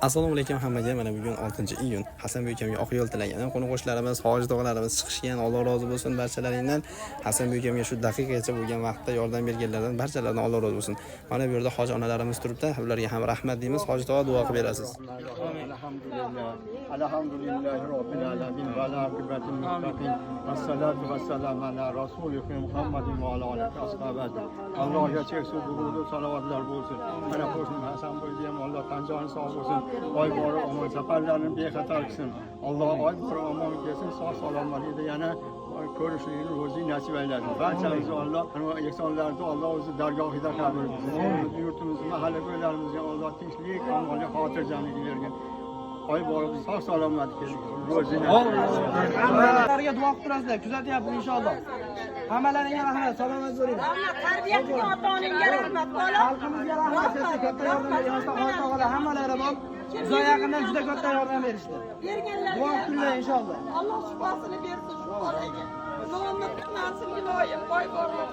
Assalomu alaykum hammaga. Mana bugun 6-iyun. Hasanboy akamga oq yo'l tilagan. Qo'ni-qo'shnilarimiz, hoji tog'alarimiz chiqishgan. Alloh rozi bo'lsin barchalaringdan. Hasanboy akamga shu daqiqagacha bo'lgan vaqtda yordam berganlardan barchalaridan Alloh rozi bo'lsin. Mana bu yerda hoji onalarimiz turibdi. Ularga ham rahmat deymiz. Hoji tog'a duo qilib berasiz. Alhamdulillahi robbil alamin va aqibatul muttaqin. Assalatu vassalamu ala rasulih Muhammadin va ala alihi ashabihi. Allohga cheksiz durud va salovatlar bo'lsin. Mana qo'shnim Hasanboyga ham Alloh tanjoni sog' bo'lsin. Oy bori omon safarlarini bexatar qilsin. Alloh oy bori omon kelsin, sog' salomatlikda yana ko'rishlikni ro'zi nasib aylasin. Barchamizga Alloh ehsonlarni Alloh o'zi dargohida qabul qilsin. Yurtimizni, mahalla ko'ylarimizga Alloh tinchlik, omonlik, xotirjamlik bersin. Oy bori sog' salomat kelsin. Ro'zini Hammalarga duo qilib turasizlar, kuzatyapmiz inshaalloh. Hammalaringga rahmat, salomat bo'linglar. Tarbiya qilgan ota-onangga rahmat, bola. Xalqimizga rahmat, sizga katta yordam bergan hoji hammalari bor. Uzoq yaqindan juda katta yordam berishdi. Berganlarga Duo qilinglar inshaalloh. Alloh shifosini bersin shu bolaga. Nomitni nasib iloyim, boy bormoq.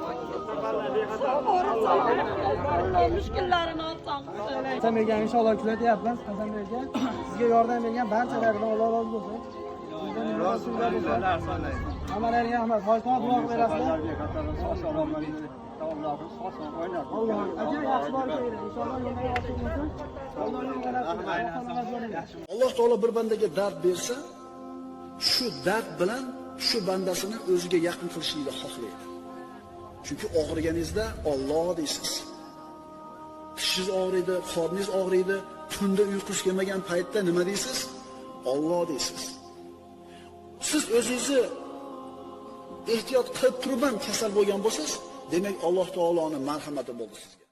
Alloh mushkullarini oson qilsin. Hasanboyga inshaalloh kuzatyapmiz. Hasanboyga sizga yordam bergan barchalaridan Alloh rozi bo'lsin. Hammalaringga rahmat. Hoji tog'a duo qilib berasizlar. sog' salomatlik Alloh Alloh aka yaxshi bor kelinglar. Inshaalloh yana yaxshi bo'lsin. Allohning rahmati. Alloh taolo bir bandaga dard bersa, shu dard bilan shu bandasini o'ziga yaqin qilishni xohlaydi. Chunki og'riganingizda Alloh deysiz. Tishingiz og'riydi, qorningiz og'riydi, tunda uyqungiz kelmagan paytda nima deysiz? Alloh deysiz. Siz o'zingizni ehtiyot qilib turib ham kasal bo'lgan bo'lsangiz, demak Alloh taoloning marhamati bo'ldi sizga.